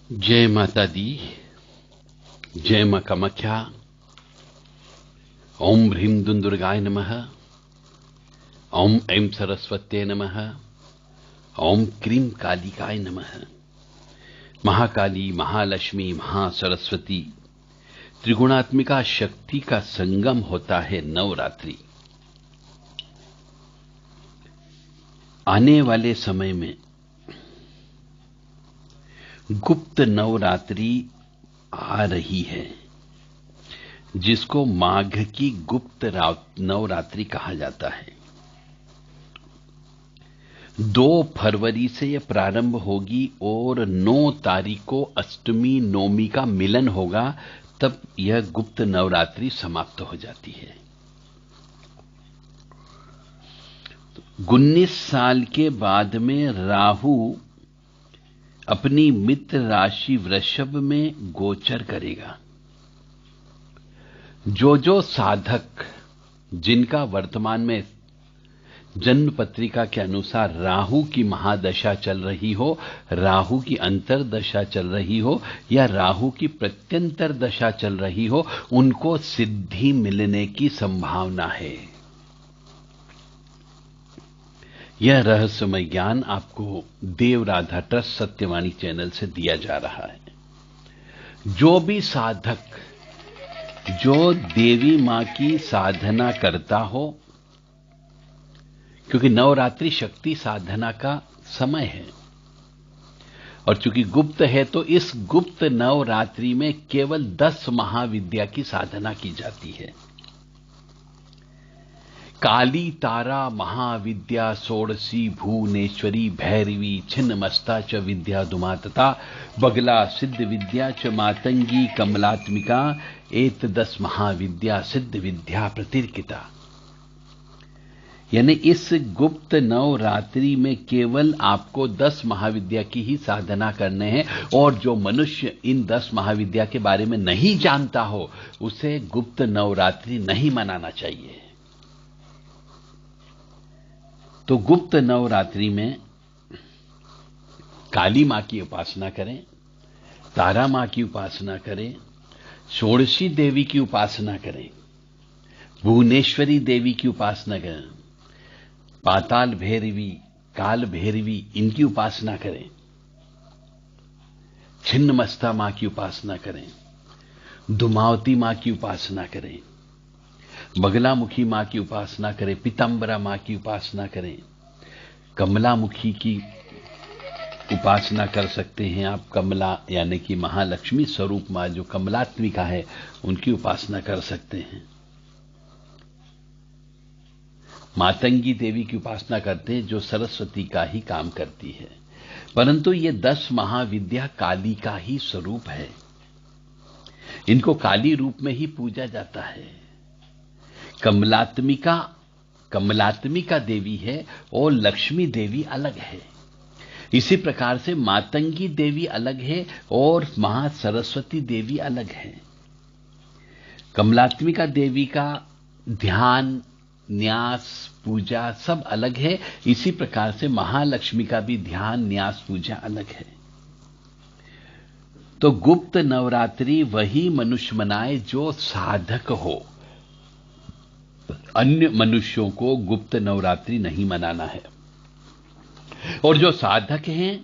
जय माता दी। जय मां कामाख्या। ओम ह्रीं दुर्गाय नमः। ओम ऐं सरस्वत्यै नमः। ओम क्रीं कालिकाय नमः। महाकाली, महालक्ष्मी, महासरस्वती त्रिगुणात्मिका शक्ति का संगम होता है नवरात्रि। आने वाले समय में गुप्त नवरात्रि आ रही है, जिसको माघ की गुप्त नवरात्रि कहा जाता है। 2 फरवरी से यह प्रारंभ होगी और 9 तारीख को अष्टमी नवमी का मिलन होगा, तब यह गुप्त नवरात्रि समाप्त हो जाती है। 19 साल के बाद में राहु अपनी मित्र राशि वृषभ में गोचर करेगा। जो साधक जिनका वर्तमान में जन्म पत्रिका के अनुसार राहु की महादशा चल रही हो, राहु की अंतरदशा चल रही हो या राहु की प्रत्यंतर दशा चल रही हो, उनको सिद्धि मिलने की संभावना है। यह रहस्यमय ज्ञान आपको देव राधा ट्रस्ट सत्यवाणी चैनल से दिया जा रहा है। जो भी साधक जो देवी मां की साधना करता हो, क्योंकि नवरात्रि शक्ति साधना का समय है और चूंकि गुप्त है, तो इस गुप्त नवरात्रि में केवल 10 महाविद्या की साधना की जाती है। काली, तारा, महाविद्या, षोडशी, भुवनेश्वरी, भैरवी, छिन्नमस्ता च विद्या दुमा तथा बगला सिद्ध विद्या च मातंगी कमलात्मिका एत 10 महाविद्या सिद्ध विद्या प्रतिर्किता। यानी इस गुप्त नवरात्रि में केवल आपको 10 महाविद्या की ही साधना करने हैं, और जो मनुष्य इन 10 महाविद्या के बारे में नहीं जानता हो, उसे गुप्त नवरात्रि नहीं मनाना चाहिए। तो गुप्त नवरात्रि में काली मां की उपासना करें, तारा मां की उपासना करें, षोडशी देवी की उपासना करें, भुवनेश्वरी देवी की उपासना करें, पाताल भैरवी, काल भैरवी, इनकी उपासना करें, छिन्नमस्ता मां की उपासना करें, धुमावती मां की उपासना करें, बगलामुखी मां की उपासना करें, पीतांबरा मां की उपासना करें, कमलामुखी की उपासना कर सकते हैं आप। कमला यानी कि महालक्ष्मी स्वरूप मां जो कमलात्मिका है, उनकी उपासना कर सकते हैं। मातंगी देवी की उपासना करते हैं, जो सरस्वती का ही काम करती है। परंतु ये 10 महाविद्या काली का ही स्वरूप है, इनको काली रूप में ही पूजा जाता है। कमलात्मिका देवी है और लक्ष्मी देवी अलग है। इसी प्रकार से मातंगी देवी अलग है और महासरस्वती देवी अलग है। कमलात्मिका देवी का ध्यान, न्यास, पूजा सब अलग है। इसी प्रकार से महालक्ष्मी का भी ध्यान, न्यास, पूजा अलग है। तो गुप्त नवरात्रि वही मनुष्य मनाए जो साधक हो। अन्य मनुष्यों को गुप्त नवरात्रि नहीं मनाना है। और जो साधक हैं,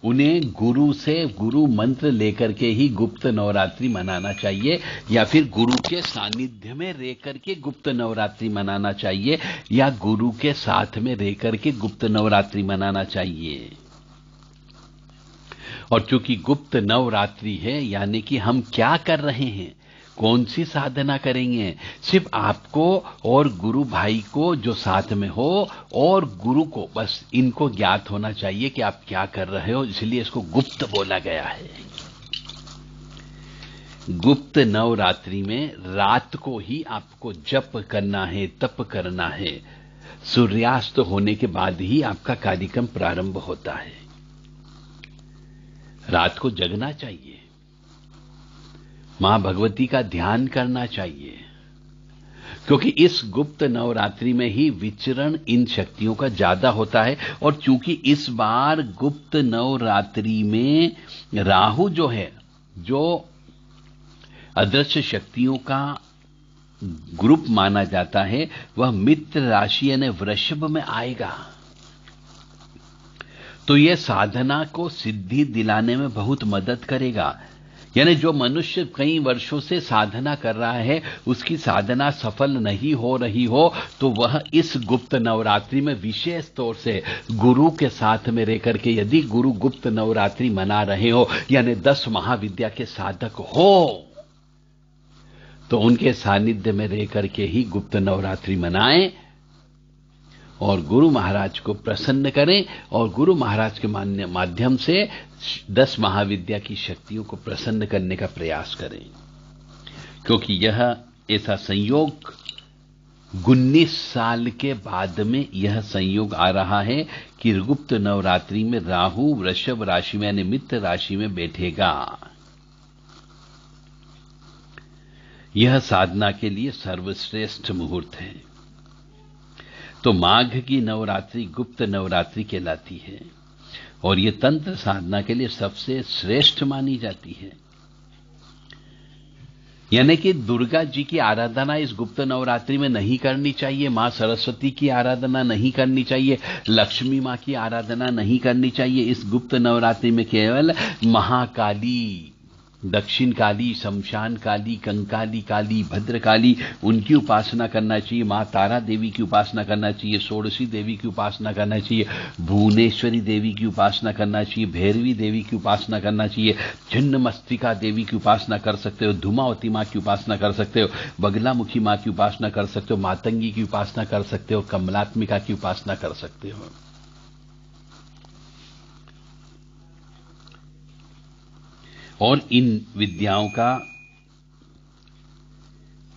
उन्हें गुरु मंत्र लेकर के ही गुप्त नवरात्रि मनाना चाहिए, या फिर गुरु के सानिध्य में रह करके गुप्त नवरात्रि मनाना चाहिए, या गुरु के साथ में रह करके गुप्त नवरात्रि मनाना चाहिए। और चूंकि गुप्त नवरात्रि है, यानी कि हम क्या कर रहे हैं, कौन सी साधना करेंगे, सिर्फ आपको और गुरु भाई को जो साथ में हो और गुरु को, बस इनको ज्ञात होना चाहिए कि आप क्या कर रहे हो। इसलिए इसको गुप्त बोला गया है। गुप्त नवरात्रि में रात को ही आपको जप करना है, तप करना है। सूर्यास्त होने के बाद ही आपका कार्यक्रम प्रारंभ होता है। रात को जगना चाहिए, मां भगवती का ध्यान करना चाहिए, क्योंकि इस गुप्त नवरात्रि में ही विचरण इन शक्तियों का ज्यादा होता है। और चूंकि इस बार गुप्त नवरात्रि में राहु जो है, जो अदृश्य शक्तियों का ग्रुप माना जाता है, वह मित्र राशि यानी वृषभ में आएगा, तो यह साधना को सिद्धि दिलाने में बहुत मदद करेगा। यानी जो मनुष्य कई वर्षों से साधना कर रहा है, उसकी साधना सफल नहीं हो रही हो, तो वह इस गुप्त नवरात्रि में विशेष तौर से गुरु के साथ में रहकर के, यदि गुरु गुप्त नवरात्रि मना रहे हो यानी 10 महाविद्या के साधक हो, तो उनके सानिध्य में रहकर के ही गुप्त नवरात्रि मनाएं और गुरु महाराज को प्रसन्न करें और गुरु महाराज के माध्यम से 10 महाविद्या की शक्तियों को प्रसन्न करने का प्रयास करें। क्योंकि यह ऐसा संयोग 19 साल के बाद में यह संयोग आ रहा है कि गुप्त नवरात्रि में राहु वृषभ राशि में यानी मित्र राशि में बैठेगा। यह साधना के लिए सर्वश्रेष्ठ मुहूर्त है। तो माघ की नवरात्रि गुप्त नवरात्रि कहलाती है और यह तंत्र साधना के लिए सबसे श्रेष्ठ मानी जाती है। यानी कि दुर्गा जी की आराधना इस गुप्त नवरात्रि में नहीं करनी चाहिए, मां सरस्वती की आराधना नहीं करनी चाहिए, लक्ष्मी मां की आराधना नहीं करनी चाहिए। इस गुप्त नवरात्रि में केवल महाकाली, दक्षिण काली, शमशान काली, कंकाली काली, भद्रकाली, उनकी उपासना करना चाहिए। मां तारा देवी की उपासना करना चाहिए, षोडशी देवी की उपासना करना चाहिए, भुवनेश्वरी देवी की उपासना करना चाहिए, भैरवी देवी की उपासना करना चाहिए, छिन्नमस्तिका देवी की उपासना कर सकते हो, धूमावती मां की उपासना कर सकते हो, बगलामुखी मां की उपासना कर सकते हो, मातंगी की उपासना कर सकते हो, कमलात्मिका की उपासना कर सकते हो। और इन विद्याओं का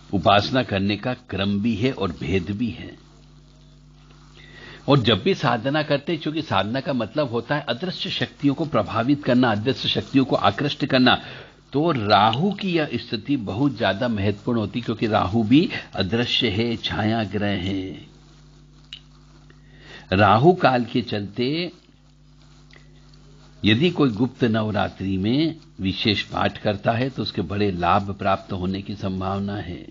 उपासना करने का क्रम भी है और भेद भी है। और जब भी साधना करते हैं, क्योंकि साधना का मतलब होता है अदृश्य शक्तियों को प्रभावित करना, अदृश्य शक्तियों को आकृष्ट करना, तो राहु की यह स्थिति बहुत ज्यादा महत्वपूर्ण होती, क्योंकि राहु भी अदृश्य है, छाया ग्रह है। राहु काल के चलते यदि कोई गुप्त नवरात्रि में विशेष पाठ करता है तो उसके बड़े लाभ प्राप्त होने की संभावना है।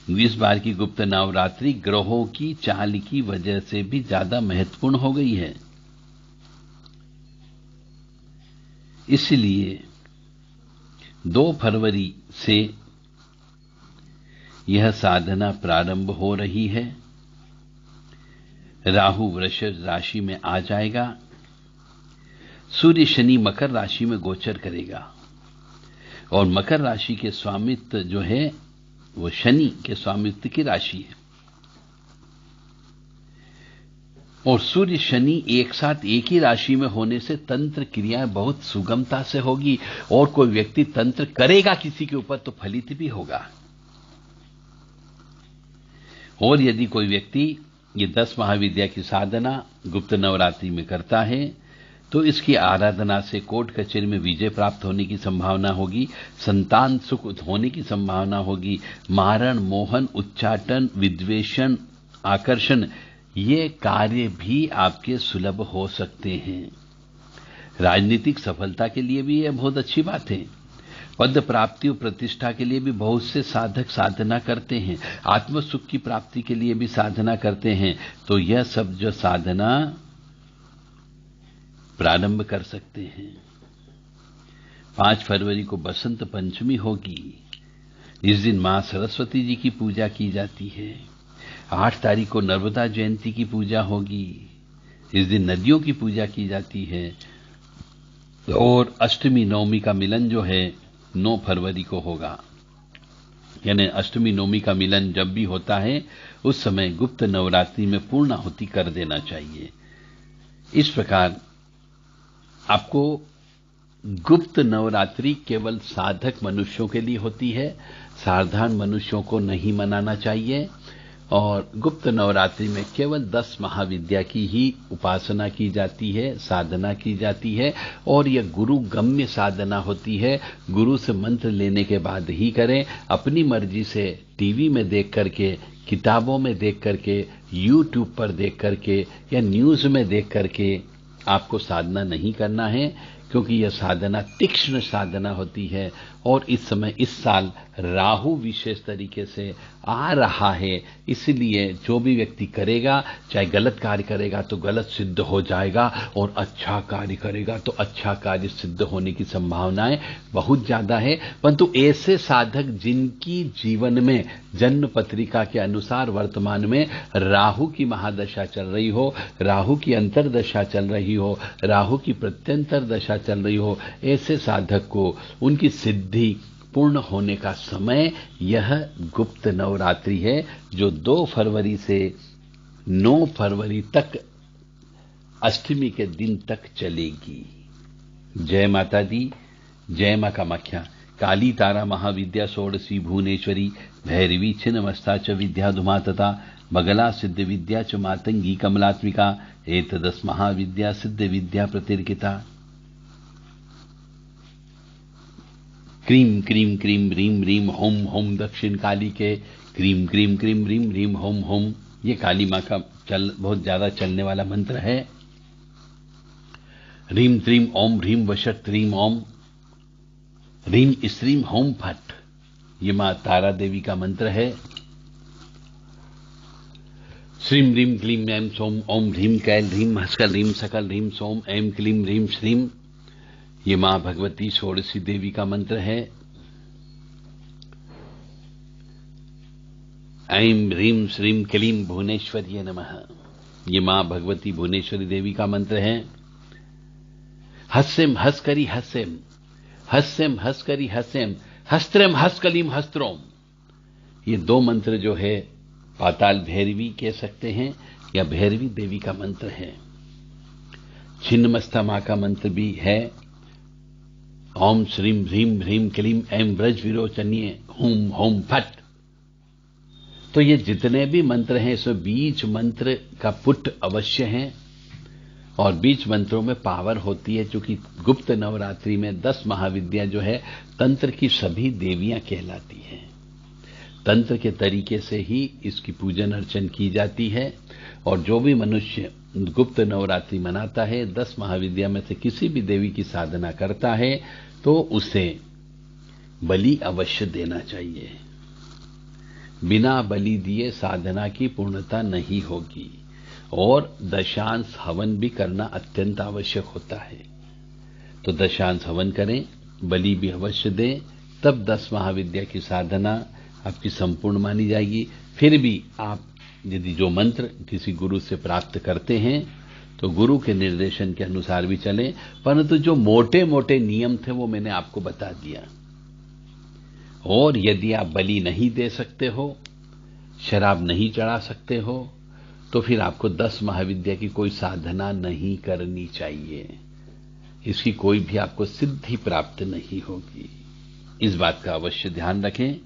इस बार की गुप्त नवरात्रि ग्रहों की चाल की वजह से भी ज्यादा महत्वपूर्ण हो गई है। इसलिए 2 फरवरी से यह साधना प्रारंभ हो रही है। राहु वृषभ राशि में आ जाएगा, सूर्य शनि मकर राशि में गोचर करेगा और मकर राशि के स्वामित्व जो है वो शनि के स्वामित्व की राशि है। और सूर्य शनि एक साथ एक ही राशि में होने से तंत्र क्रियाएं बहुत सुगमता से होगी और कोई व्यक्ति तंत्र करेगा किसी के ऊपर तो फलित भी होगा। और यदि कोई व्यक्ति ये 10 महाविद्या की साधना गुप्त नवरात्रि में करता है तो इसकी आराधना से कोर्ट कचहरी में विजय प्राप्त होने की संभावना होगी, संतान सुख होने की संभावना होगी, मारण, मोहन, उच्चाटन, विद्वेषण, आकर्षण ये कार्य भी आपके सुलभ हो सकते हैं। राजनीतिक सफलता के लिए भी यह बहुत अच्छी बात है। पद प्राप्ति और प्रतिष्ठा के लिए भी बहुत से साधक साधना करते हैं, आत्म सुख की प्राप्ति के लिए भी साधना करते हैं। तो यह सब जो साधना प्रारंभ कर सकते हैं। 5 फरवरी को बसंत पंचमी होगी। इस दिन मां सरस्वती जी की पूजा की जाती है। 8 तारीख को नर्मदा जयंती की पूजा होगी। इस दिन नदियों की पूजा की जाती है। और अष्टमी नवमी का मिलन जो है 9 फरवरी को होगा। यानी अष्टमी नवमी का मिलन जब भी होता है उस समय गुप्त नवरात्रि में पूर्णाहुति कर देना चाहिए। इस प्रकार आपको गुप्त नवरात्रि केवल साधक मनुष्यों के लिए होती है, साधारण मनुष्यों को नहीं मनाना चाहिए। और गुप्त नवरात्रि में केवल 10 महाविद्या की ही उपासना की जाती है, साधना की जाती है और यह गुरु गम्य साधना होती है। गुरु से मंत्र लेने के बाद ही करें। अपनी मर्जी से टीवी में देख करके, किताबों में देख करके, यूट्यूब पर देख करके या न्यूज में देख करके आपको साधना नहीं करना है, क्योंकि यह साधना तीक्ष्ण साधना होती है। और इस समय, इस साल राहु विशेष तरीके से आ रहा है, इसलिए जो भी व्यक्ति करेगा, चाहे गलत कार्य करेगा तो गलत सिद्ध हो जाएगा और अच्छा कार्य करेगा तो अच्छा कार्य सिद्ध होने की संभावनाएं बहुत ज्यादा है। परंतु ऐसे साधक जिनकी जीवन में जन्म पत्रिका के अनुसार वर्तमान में राहु की महादशा चल रही हो, राहु की अंतरदशा चल रही हो, राहु की प्रत्यंतर दशा चल रही हो, ऐसे साधक को उनकी सिद्धि पूर्ण होने का समय यह गुप्त नवरात्रि है, जो 2 फरवरी से 9 फरवरी तक अष्टमी के दिन तक चलेगी। जय माता दी, जय मां कामाख्या। काली तारा महाविद्या षोडशी भुवनेश्वरी भैरवी छिन्नमस्ता च विद्याधुमा तथा बगला सिद्ध विद्या च मातंगी कमलात्मिका एतदस महाविद्या सिद्ध विद्या प्रतिर्गिता। क्रीम क्रीम क्रीम रीम रीम होम होम दक्षिण काली के क्रीम क्रीम क्रीम रीम रीम होम होम, ये काली मां का बहुत ज्यादा चलने वाला मंत्र है। रीम त्रीम ओम ह्रीम वशट त्रीम ओम रीम स्त्रीम होम फट, ये मां तारा देवी का मंत्र है। श्रीम रीम क्लीम ऐम सोम ओम ह्रीम कैल ह्रीम हस्कल ह्रीम सकल ह्रीम सोम ऐम क्लीम ह्रीम श्रीम, ये मां भगवती षोडशी देवी का मंत्र है। ऐं ह्रीं श्रीं क्लीं भुवनेश्वर्ये नमः, ये मां भगवती भुवनेश्वरी देवी का मंत्र है। हस्यम हस्करी हस्यम हस्यम हस्करी हस्यम हस्त्रम हस्कलीम हस्त्रोम, ये 2 मंत्र जो है पाताल भैरवी कह सकते हैं या भैरवी देवी का मंत्र है। छिन्नमस्ता मां का मंत्र भी है। ओम श्रीम ह्रीम ह्रीम क्लीम ऐं ब्रज विरोचन्ये हुम होम फट। तो ये जितने भी मंत्र हैं, इसमें बीज मंत्र का पुट अवश्य है और बीज मंत्रों में पावर होती है, क्योंकि गुप्त नवरात्रि में 10 महाविद्या जो है तंत्र की सभी देवियां कहलाती हैं। तंत्र के तरीके से ही इसकी पूजन अर्चन की जाती है और जो भी मनुष्य गुप्त नवरात्रि मनाता है, 10 महाविद्या में से किसी भी देवी की साधना करता है तो उसे बलि अवश्य देना चाहिए। बिना बलि दिए साधना की पूर्णता नहीं होगी और दशांश हवन भी करना अत्यंत आवश्यक होता है। तो दशांश हवन करें, बलि भी अवश्य दें, तब 10 महाविद्या की साधना आपकी संपूर्ण मानी जाएगी। फिर भी आप यदि जो मंत्र किसी गुरु से प्राप्त करते हैं तो गुरु के निर्देशन के अनुसार भी चलें, परंतु जो मोटे मोटे नियम थे वो मैंने आपको बता दिया। और यदि आप बलि नहीं दे सकते हो, शराब नहीं चढ़ा सकते हो, तो फिर आपको 10 महाविद्या की कोई साधना नहीं करनी चाहिए। इसकी कोई भी आपको सिद्धि प्राप्त नहीं होगी। इस बात का अवश्य ध्यान रखें।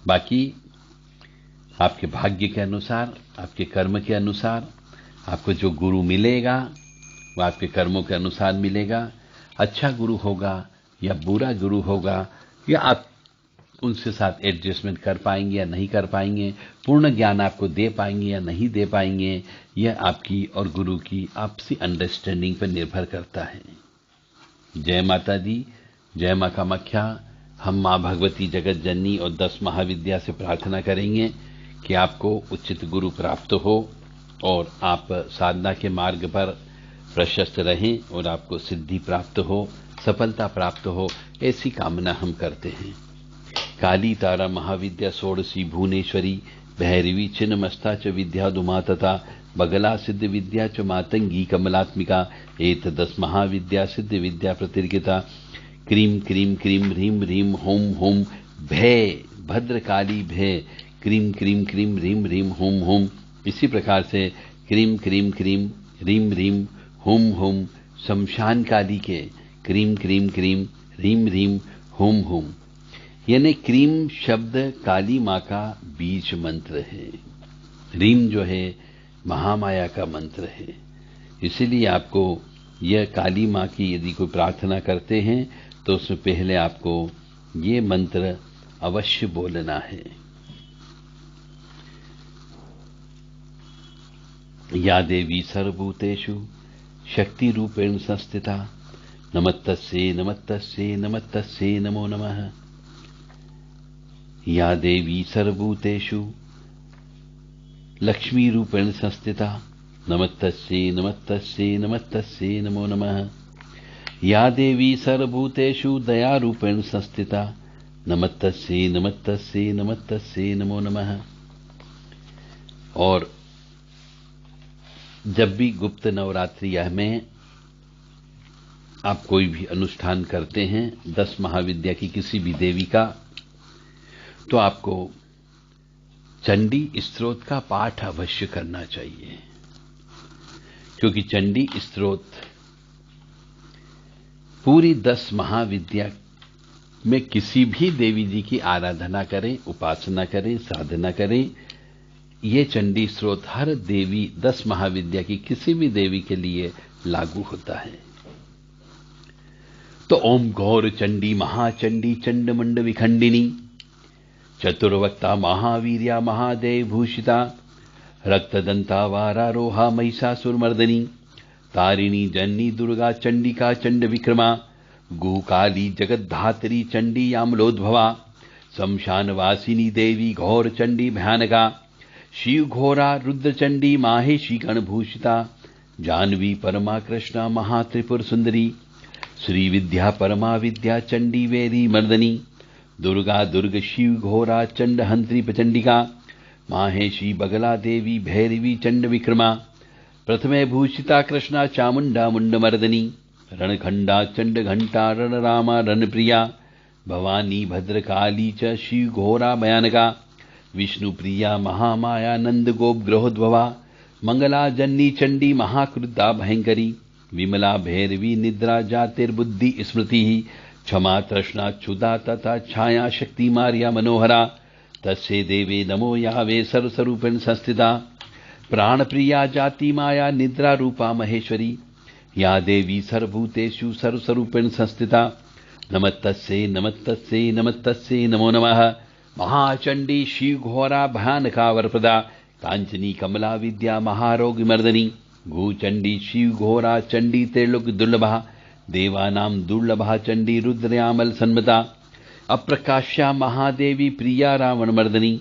बाकी आपके भाग्य के अनुसार, आपके कर्म के अनुसार आपको जो गुरु मिलेगा वो आपके कर्मों के अनुसार मिलेगा। अच्छा गुरु होगा या बुरा गुरु होगा, या आप उनके साथ एडजस्टमेंट कर पाएंगे या नहीं कर पाएंगे, पूर्ण ज्ञान आपको दे पाएंगे या नहीं दे पाएंगे, यह आपकी और गुरु की आपसी अंडरस्टैंडिंग पर निर्भर करता है। जय माता दी, जय मां कामाख्या। हम मां भगवती जगत जननी और 10 महाविद्या से प्रार्थना करेंगे कि आपको उचित गुरु प्राप्त हो और आप साधना के मार्ग पर प्रशस्त रहें और आपको सिद्धि प्राप्त हो, सफलता प्राप्त हो, ऐसी कामना हम करते हैं। काली तारा महाविद्या षोडशी भुवनेश्वरी भैरवी छिन्नमस्ता च विद्याधुमा तथा बगला सिद्ध विद्या च मातंगी कमलात्मिका एतदस महाविद्या सिद्ध विद्या प्रतिर्गिता। क्रीम क्रीम क्रीम ह्रीम ह्रीम होम होम भय भद्रकाली भय क्रीम क्रीम क्रीम ह्रीम ह्रीम होम होम। इसी प्रकार से क्रीम क्रीम क्रीम ह्रीम ह्रीम होम होम शमशान काली के क्रीम क्रीम क्रीम ह्रीम ह्रीम होम होम। यानी क्रीम शब्द काली मां का बीज मंत्र है। ह्रीम जो है महामाया का मंत्र है। इसीलिए आपको यह काली माँ की यदि कोई प्रार्थना करते हैं तो उसमें पहले आपको ये मंत्र अवश्य बोलना है। या देवी सर्वभूतेषु शक्ति रूपेण संस्थिता नमस्तस्यै नमस्तस्यै नमस्तस्यै नमो नमः। या देवी सर्वभूतेषु लक्ष्मी रूपेण संस्थिता नमस्तस्यै नमस्तस्यै नमस्तस्यै नमो नमः। या देवी सर्वभूतेषु दया रूपेण संस्थिता नमस्तस्यै नमस्तस्यै नमस्तस्यै नमो नमः। और जब भी गुप्त नवरात्रि में आप कोई भी अनुष्ठान करते हैं 10 महाविद्या की किसी भी देवी का, तो आपको चंडी स्तोत्र का पाठ अवश्य करना चाहिए, क्योंकि चंडी स्तोत्र पूरी 10 महाविद्या में किसी भी देवी जी की आराधना करें, उपासना करें, साधना करें, ये चंडी स्तोत्र हर देवी 10 महाविद्या की किसी भी देवी के लिए लागू होता है। तो ओम घोर चंडी महाचंडी चंडमुंड विखंडिनी चतुर्वक्ता महावीर्या महादेव भूषिता रक्तदंता वारारोहा महिषासुरमर्दिनी तारिणी जननी दुर्गा चंडिका चंड विक्रमा गुकाली जगद्धात्री चंडी यामलोद्भवा शमशानवासिनी देवी घोर चंडी भयानका शिव घोरा रुद्र चंडी माहेशी गणभूषिता जानवी परमा कृष्णा महात्रिपुर सुंदरी श्री विद्या परमा विद्या चंडी वेरी मर्दनी दुर्गा दुर्ग शिव घोरा चंड हंत्री प्रचंडिका माहेशी बगला देवी भैरवी चंड विक्रमा प्रथमे भूषिता कृष्णा चामुंडा मुंड मर्दनी रणखंडा चंड घंटा रण रामा रण प्रिया भवानी भद्रकाली च शिव घोरा भयानका विष्णु प्रिया महामाया नंद गोप ग्रहोद्भवा मंगला जन्नी चंडी महाक्रुद्धा भयंकरी विमला भैरवी निद्रा जातिर्बुद्धि स्मृति क्षमा तृष्णा क्षुधा तथा छाया शक्ति मार्या मनोहरा तस्यै देवे नमो यावे सर्वस्वरूपेण संस्थिता प्राण प्रिया जाति माया निद्रा रूपा महेश्वरी या देवी सर्वभूतेषु सर्वस्वरूपेण संस्थिता नमस्तस्यै नमस्तस्यै नमस्तस्यै नमो नमः। महाचंडी शिव घोरा भयानका वरप्रदा कांचनी कमला विद्या महारोग मर्दनी भूचंडी शिव घोरा चंडी त्रैलोक दुर्लभा देवानां दुर्लभा चंडी रुद्रयामल सन्मता अप्रकाश्या महादेवी प्रिया रावण मर्दनी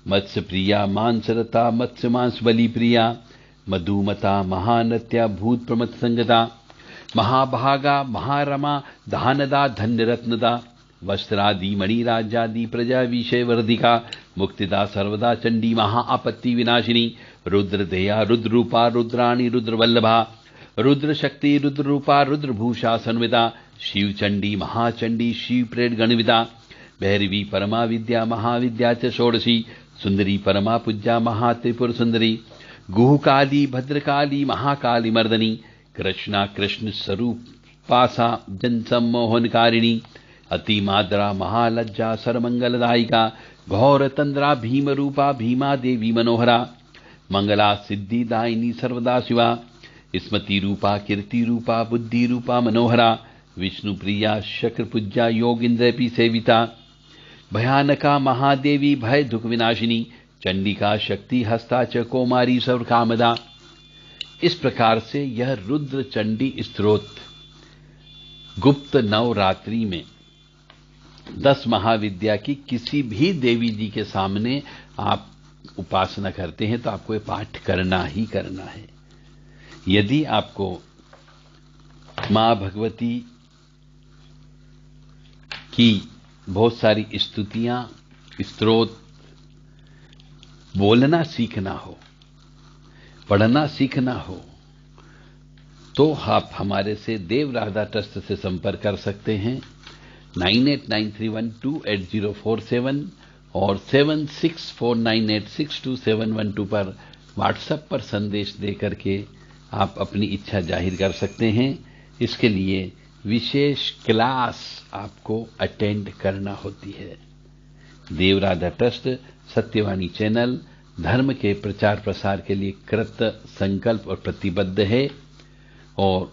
मत्स्य प्रिया मांसरता मत्स्य मांस बलि प्रिया मधुमता महानत्या भूत प्रमथ संगता महाभागा महारमा धानदा धन्य रत्नदा वस्त्रादि मणिराजादि प्रजा विषय वर्धिका मुक्तिदा सर्वदा चंडी महा आपत्ति विनाशिनी रुद्र दया रुद्र रूपा रुद्राणी रुद्र वल्लभा रुद्र शक्ति रुद्र रूपा रुद्र भूषा सन्विता शिव चंडी महाचंडी शिव प्रेड गणविदा भैरवी परमा विद्या महाविद्या च षोडशी सुंदरी परमा पूज्या महात्रिपुर सुंदरी गुहकाली भद्रकाली महाकाली मर्दनी कृष्णा कृष्ण स्वरूपासा जन सम्मोहनकारिणी अति माद्रा महालज्जा सर्वमंगलदायिका घोर तंद्रा भीम रूपा भीमा देवी मनोहरा मंगला सिद्धि दायिनी सर्वदा शिवा स्मृति रूपा कीर्ति रूपा बुद्धि रूपा मनोहरा विष्णु प्रिया शक्र पूज्या योगिंद्रपि सेविता भयानका महादेवी भय दुख विनाशिनी चंडिका शक्ति हस्ता च कौमारी सर्व कामदा। इस प्रकार से यह रुद्र चंडी स्तोत्र गुप्त नवरात्रि में 10 महाविद्या की किसी भी देवी जी के सामने आप उपासना करते हैं तो आपको ये पाठ करना ही करना है। यदि आपको मां भगवती की बहुत सारी स्तुतियां स्तोत्र बोलना सीखना हो, पढ़ना सीखना हो, तो आप हमारे से देव राधा ट्रस्ट से संपर्क कर सकते हैं 9893128047 और 7649862712 पर व्हाट्सएप पर संदेश दे करके आप अपनी इच्छा जाहिर कर सकते हैं। इसके लिए विशेष क्लास आपको अटेंड करना होती है। देव राधा ट्रस्ट सत्यवाणी चैनल धर्म के प्रचार प्रसार के लिए कृत संकल्प और प्रतिबद्ध है और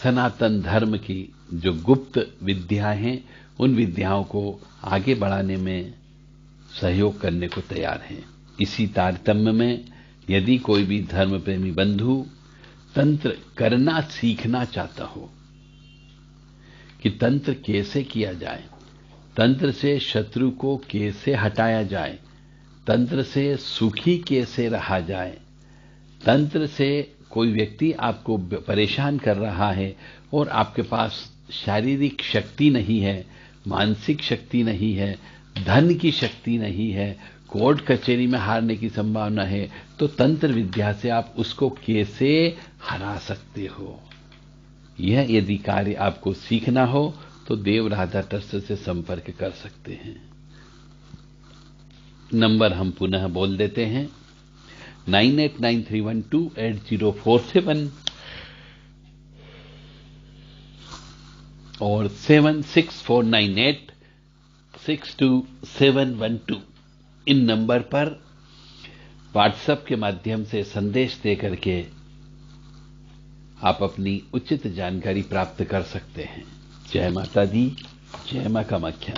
सनातन धर्म की जो गुप्त विद्या हैं उन विद्याओं को आगे बढ़ाने में सहयोग करने को तैयार हैं। इसी तारतम्य में यदि कोई भी धर्म प्रेमी बंधु तंत्र करना सीखना चाहता हो कि तंत्र कैसे किया जाए, तंत्र से शत्रु को कैसे हटाया जाए, तंत्र से सुखी कैसे रहा जाए, तंत्र से कोई व्यक्ति आपको परेशान कर रहा है और आपके पास शारीरिक शक्ति नहीं है, मानसिक शक्ति नहीं है, धन की शक्ति नहीं है, कोर्ट कचहरी में हारने की संभावना है, तो तंत्र विद्या से आप उसको कैसे हरा सकते हो। यह यदि कार्य आपको सीखना हो तो देव राधा ट्रस्ट से संपर्क कर सकते हैं। नंबर हम पुनः बोल देते हैं 9893128047 और 7649862712। इन नंबर पर व्हाट्सएप के माध्यम से संदेश दे करके आप अपनी उचित जानकारी प्राप्त कर सकते हैं। जय माता दी, जय मां कामाख्या।